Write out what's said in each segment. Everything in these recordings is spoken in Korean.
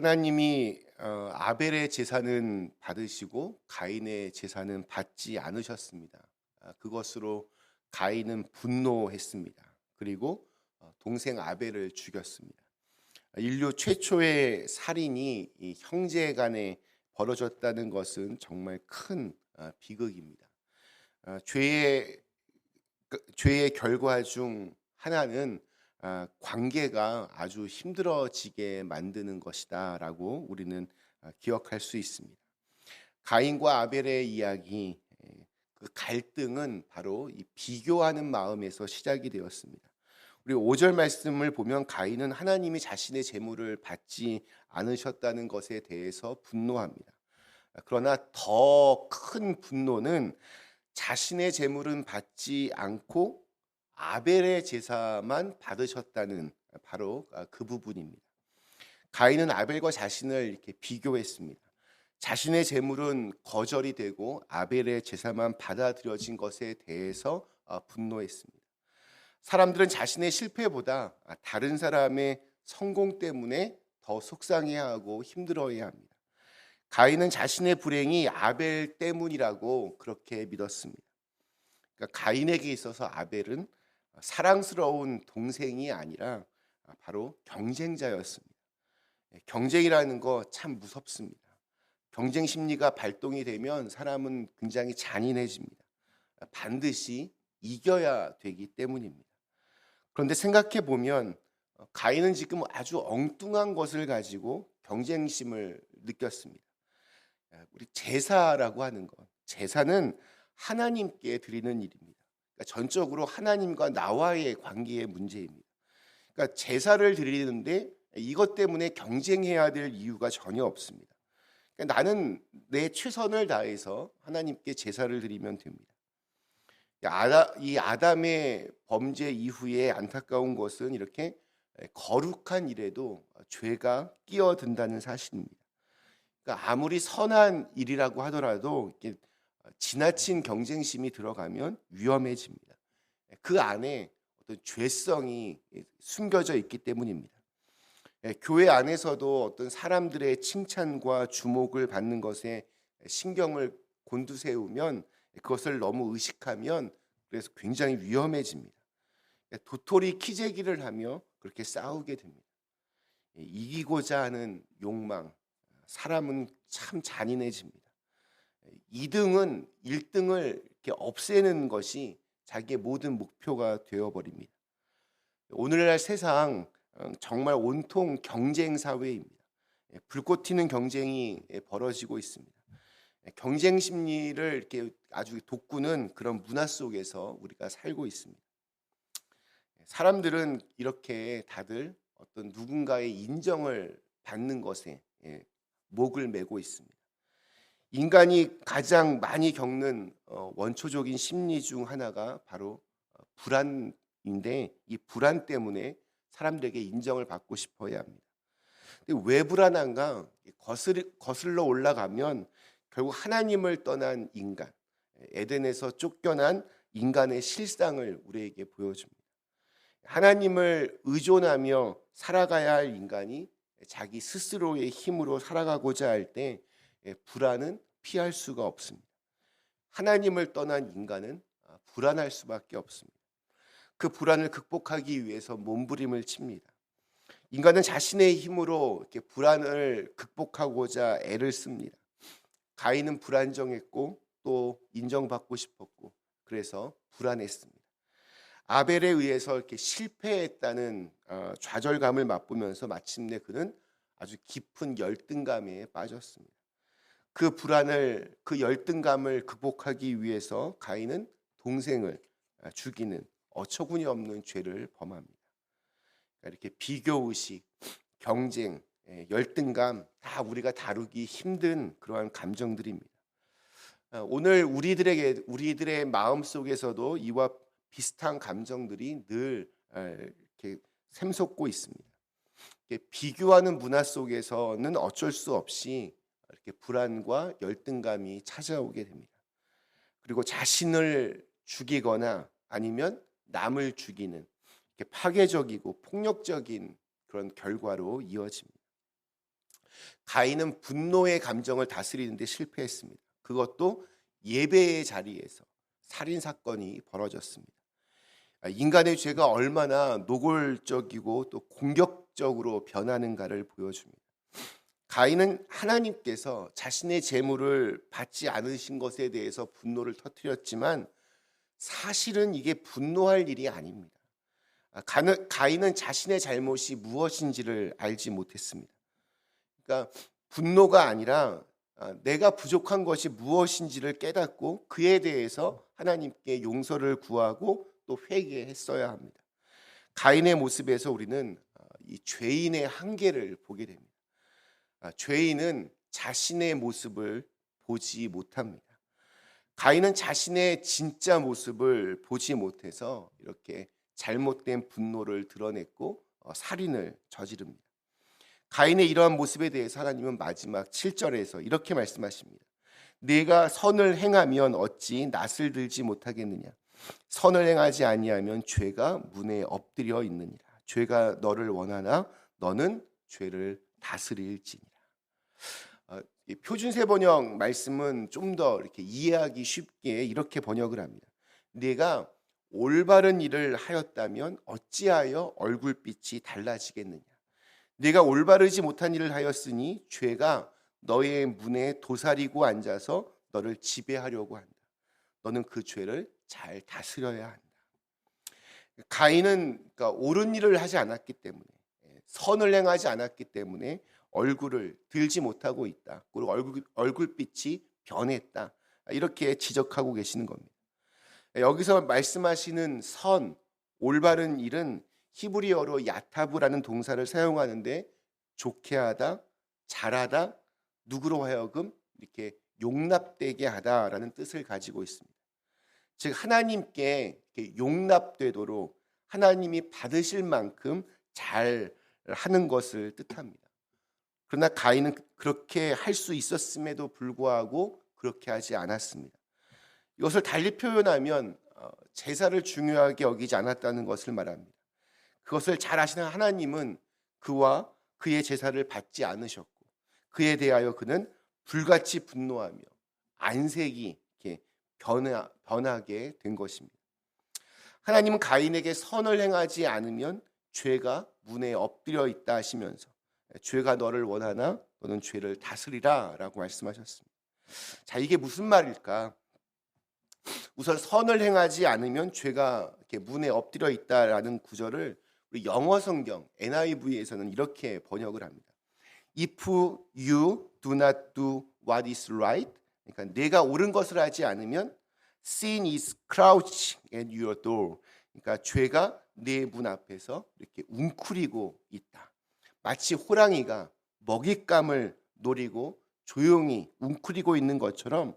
하나님이 아벨의 제사는 받으시고 가인의 제사는 받지 않으셨습니다. 그것으로 가인은 분노했습니다. 그리고 동생 아벨을 죽였습니다. 인류 최초의 살인이 이 형제 간에 벌어졌다는 것은 정말 큰 비극입니다. 죄의 결과 중 하나는 관계가 아주 힘들어지게 만드는 것이다라고 우리는 기억할 수 있습니다. 가인과 아벨의 이야기, 그 갈등은 바로 이 비교하는 마음에서 시작이 되었습니다. 우리 5절 말씀을 보면 가인은 하나님이 자신의 재물을 받지 않으셨다는 것에 대해서 분노합니다. 그러나 더 큰 분노는 자신의 재물은 받지 않고 아벨의 제사만 받으셨다는 바로 그 부분입니다. 가인은 아벨과 자신을 이렇게 비교했습니다. 자신의 재물은 거절이 되고 아벨의 제사만 받아들여진 것에 대해서 분노했습니다. 사람들은 자신의 실패보다 다른 사람의 성공 때문에 더 속상해하고 힘들어해야 합니다. 가인은 자신의 불행이 아벨 때문이라고 그렇게 믿었습니다. 그러니까 가인에게 있어서 아벨은 사랑스러운 동생이 아니라 바로 경쟁자였습니다. 경쟁이라는 거 참 무섭습니다. 경쟁 심리가 발동이 되면 사람은 굉장히 잔인해집니다. 반드시 이겨야 되기 때문입니다. 그런데 생각해 보면 가인은 지금 아주 엉뚱한 것을 가지고 경쟁심을 느꼈습니다. 우리 제사라고 하는 것, 제사는 하나님께 드리는 일입니다. 그러니까 전적으로 하나님과 나와의 관계의 문제입니다. 그러니까 제사를 드리는데 이것 때문에 경쟁해야 될 이유가 전혀 없습니다. 그러니까 나는 내 최선을 다해서 하나님께 제사를 드리면 됩니다. 이 아담의 범죄 이후에 안타까운 것은 이렇게 거룩한 일에도 죄가 끼어든다는 사실입니다. 그러니까 아무리 선한 일이라고 하더라도 이렇게 지나친 경쟁심이 들어가면 위험해집니다. 그 안에 어떤 죄성이 숨겨져 있기 때문입니다. 교회 안에서도 어떤 사람들의 칭찬과 주목을 받는 것에 신경을 곤두세우면 그것을 너무 의식하면 그래서 굉장히 위험해집니다. 도토리 키재기를 하며 그렇게 싸우게 됩니다. 이기고자 하는 욕망, 사람은 참 잔인해집니다. 2등은 1등을 이렇게 없애는 것이 자기의 모든 목표가 되어버립니다. 오늘날 세상 정말 온통 경쟁 사회입니다. 불꽃 튀는 경쟁이 벌어지고 있습니다. 경쟁 심리를 이렇게 아주 돋구는 그런 문화 속에서 우리가 살고 있습니다. 사람들은 이렇게 다들 어떤 누군가의 인정을 받는 것에 목을 메고 있습니다. 인간이 가장 많이 겪는 원초적인 심리 중 하나가 바로 불안인데 이 불안 때문에 사람들에게 인정을 받고 싶어야 합니다. 근데 왜 불안한가? 거슬러 올라가면 결국 하나님을 떠난 인간, 에덴에서 쫓겨난 인간의 실상을 우리에게 보여줍니다. 하나님을 의존하며 살아가야 할 인간이 자기 스스로의 힘으로 살아가고자 할 때 불안은 피할 수가 없습니다. 하나님을 떠난 인간은 불안할 수밖에 없습니다. 그 불안을 극복하기 위해서 몸부림을 칩니다. 인간은 자신의 힘으로 이렇게 불안을 극복하고자 애를 씁니다. 가인은 불안정했고 또 인정받고 싶었고 그래서 불안했습니다. 아벨에 의해서 이렇게 실패했다는 좌절감을 맛보면서 마침내 그는 아주 깊은 열등감에 빠졌습니다. 그 불안을, 그 열등감을 극복하기 위해서 가인은 동생을 죽이는 어처구니 없는 죄를 범합니다. 이렇게 비교의식, 경쟁, 열등감 다 우리가 다루기 힘든 그러한 감정들입니다. 오늘 우리들의 마음 속에서도 이와 비슷한 감정들이 늘 이렇게 샘솟고 있습니다. 이렇게 비교하는 문화 속에서는 어쩔 수 없이 이렇게 불안과 열등감이 찾아오게 됩니다. 그리고 자신을 죽이거나 아니면 남을 죽이는 이렇게 파괴적이고 폭력적인 그런 결과로 이어집니다. 가인은 분노의 감정을 다스리는데 실패했습니다. 그것도 예배의 자리에서 살인 사건이 벌어졌습니다. 인간의 죄가 얼마나 노골적이고 또 공격적으로 변하는가를 보여줍니다. 가인은 하나님께서 자신의 재물을 받지 않으신 것에 대해서 분노를 터뜨렸지만 사실은 이게 분노할 일이 아닙니다. 가인은 자신의 잘못이 무엇인지를 알지 못했습니다. 그러니까 분노가 아니라 내가 부족한 것이 무엇인지를 깨닫고 그에 대해서 하나님께 용서를 구하고 또 회개했어야 합니다. 가인의 모습에서 우리는 이 죄인의 한계를 보게 됩니다. 죄인은 자신의 모습을 보지 못합니다. 가인은 자신의 진짜 모습을 보지 못해서 이렇게 잘못된 분노를 드러냈고 살인을 저지릅니다. 가인의 이러한 모습에 대해서 하나님은 마지막 7절에서 이렇게 말씀하십니다. 네가 선을 행하면 어찌 낯을 들지 못하겠느냐. 선을 행하지 아니하면 죄가 문에 엎드려 있느니라. 죄가 너를 원하나 너는 죄를 다스릴지니라. 표준 세번역 말씀은 좀 더 이렇게 이해하기 쉽게 이렇게 번역을 합니다. 네가 올바른 일을 하였다면 어찌하여 얼굴빛이 달라지겠느냐. 네가 올바르지 못한 일을 하였으니 죄가 너의 문에 도사리고 앉아서 너를 지배하려고 한다. 너는 그 죄를 잘 다스려야 한다. 가인은 그러니까 옳은 일을 하지 않았기 때문에, 선을 행하지 않았기 때문에 얼굴을 들지 못하고 있다. 그리고 얼굴빛이 변했다. 이렇게 지적하고 계시는 겁니다. 여기서 말씀하시는 선, 올바른 일은 히브리어로 야타브라는 동사를 사용하는데 좋게 하다, 잘하다, 누구로 하여금 이렇게 용납되게 하다라는 뜻을 가지고 있습니다. 즉 하나님께 용납되도록 하나님이 받으실 만큼 잘 하는 것을 뜻합니다. 그러나 가인은 그렇게 할 수 있었음에도 불구하고 그렇게 하지 않았습니다. 이것을 달리 표현하면 제사를 중요하게 여기지 않았다는 것을 말합니다. 그것을 잘 아시는 하나님은 그와 그의 제사를 받지 않으셨고 그에 대하여 그는 불같이 분노하며 안색이 이렇게 변하게 된 것입니다. 하나님은 가인에게 선을 행하지 않으면 죄가 문에 엎드려 있다 하시면서 죄가 너를 원하나 너는 죄를 다스리라 라고 말씀하셨습니다. 자, 이게 무슨 말일까? 우선 선을 행하지 않으면 죄가 이렇게 문에 엎드려 있다라는 구절을 우리 영어 성경 NIV에서는 이렇게 번역을 합니다. If you do not do what is right, 그러니까 내가 옳은 것을 하지 않으면 sin is crouching at your door. 그러니까 죄가 내 문 앞에서 이렇게 웅크리고 있다. 마치 호랑이가 먹잇감을 노리고 조용히 웅크리고 있는 것처럼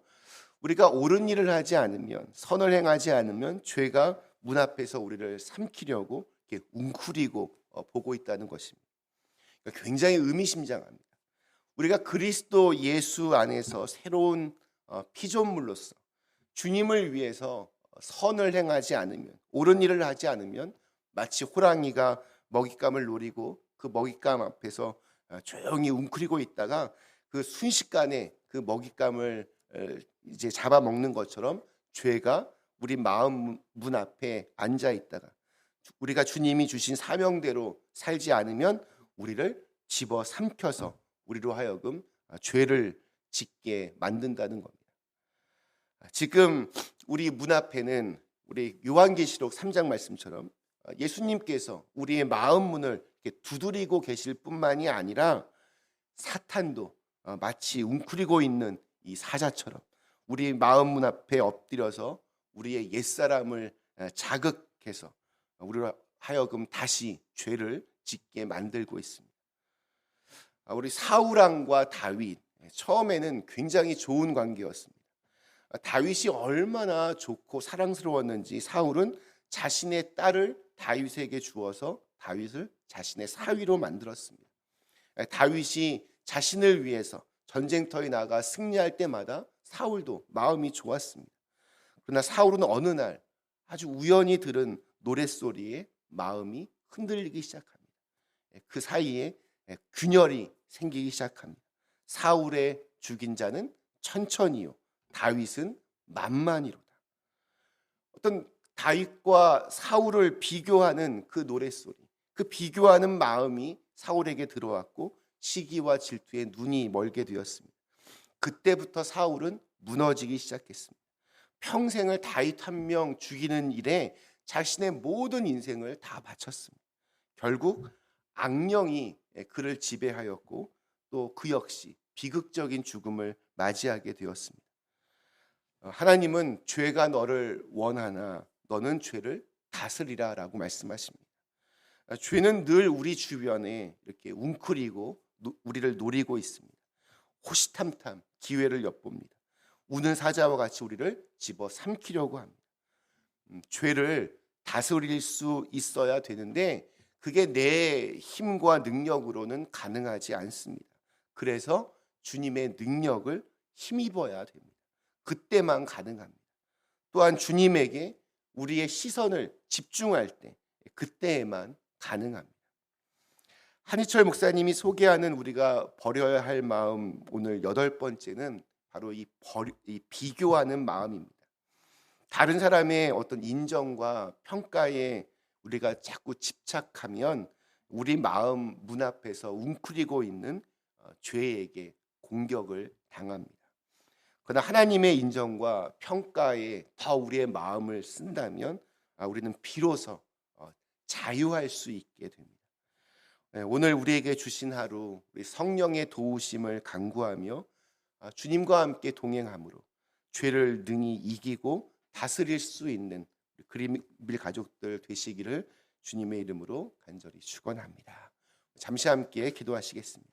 우리가 옳은 일을 하지 않으면, 선을 행하지 않으면 죄가 문 앞에서 우리를 삼키려고 이렇게 웅크리고 보고 있다는 것입니다. 그러니까 굉장히 의미심장합니다. 우리가 그리스도 예수 안에서 새로운 피조물로서 주님을 위해서 선을 행하지 않으면, 옳은 일을 하지 않으면 마치 호랑이가 먹잇감을 노리고 그 먹잇감 앞에서 조용히 웅크리고 있다가 그 순식간에 그 먹잇감을 이제 잡아먹는 것처럼 죄가 우리 마음 문 앞에 앉아 있다가 우리가 주님이 주신 사명대로 살지 않으면 우리를 집어 삼켜서 우리로 하여금 죄를 짓게 만든다는 겁니다. 지금 우리 문 앞에는 우리 요한계시록 3장 말씀처럼 예수님께서 우리의 마음 문을 두드리고 계실 뿐만이 아니라 사탄도 마치 웅크리고 있는 이 사자처럼 우리 마음 문 앞에 엎드려서 우리의 옛사람을 자극해서 우리로 하여금 다시 죄를 짓게 만들고 있습니다. 우리 사울 왕과 다윗, 처음에는 굉장히 좋은 관계였습니다. 다윗이 얼마나 좋고 사랑스러웠는지 사울은 자신의 딸을 다윗에게 주어서 다윗을 자신의 사위로 만들었습니다. 다윗이 자신을 위해서 전쟁터에 나가 승리할 때마다 사울도 마음이 좋았습니다. 그러나 사울은 어느 날 아주 우연히 들은 노랫소리에 마음이 흔들리기 시작합니다. 그 사이에 균열이 생기기 시작합니다. 사울의 죽인 자는 천천히요 다윗은 만만이로다. 어떤 다윗과 사울을 비교하는 그 노랫소리, 그 비교하는 마음이 사울에게 들어왔고 시기와 질투에 눈이 멀게 되었습니다. 그때부터 사울은 무너지기 시작했습니다. 평생을 다윗 한 명 죽이는 일에 자신의 모든 인생을 다 바쳤습니다. 결국 악령이 그를 지배하였고 또 그 역시 비극적인 죽음을 맞이하게 되었습니다. 하나님은 죄가 너를 원하나 너는 죄를 다스리라 라고 말씀하십니다. 죄는 늘 우리 주변에 이렇게 웅크리고 우리를 노리고 있습니다. 호시탐탐 기회를 엿봅니다. 우는 사자와 같이 우리를 집어 삼키려고 합니다. 죄를 다스릴 수 있어야 되는데 그게 내 힘과 능력으로는 가능하지 않습니다. 그래서 주님의 능력을 힘입어야 됩니다. 그때만 가능합니다. 또한 주님에게 우리의 시선을 집중할 때 그때에만 가능합니다. 한희철 목사님이 소개하는 우리가 버려야 할 마음 오늘 8번째는 바로 이 비교하는 마음입니다. 다른 사람의 어떤 인정과 평가에 우리가 자꾸 집착하면 우리 마음 문 앞에서 웅크리고 있는 죄에게 공격을 당합니다. 그러나 하나님의 인정과 평가에 더 우리의 마음을 쓴다면 우리는 비로소 자유할 수 있게 됩니다. 오늘 우리에게 주신 하루 우리 성령의 도우심을 간구하며 주님과 함께 동행함으로 죄를 능히 이기고 다스릴 수 있는 그리밀 가족들 되시기를 주님의 이름으로 간절히 축원합니다. 잠시 함께 기도하시겠습니다.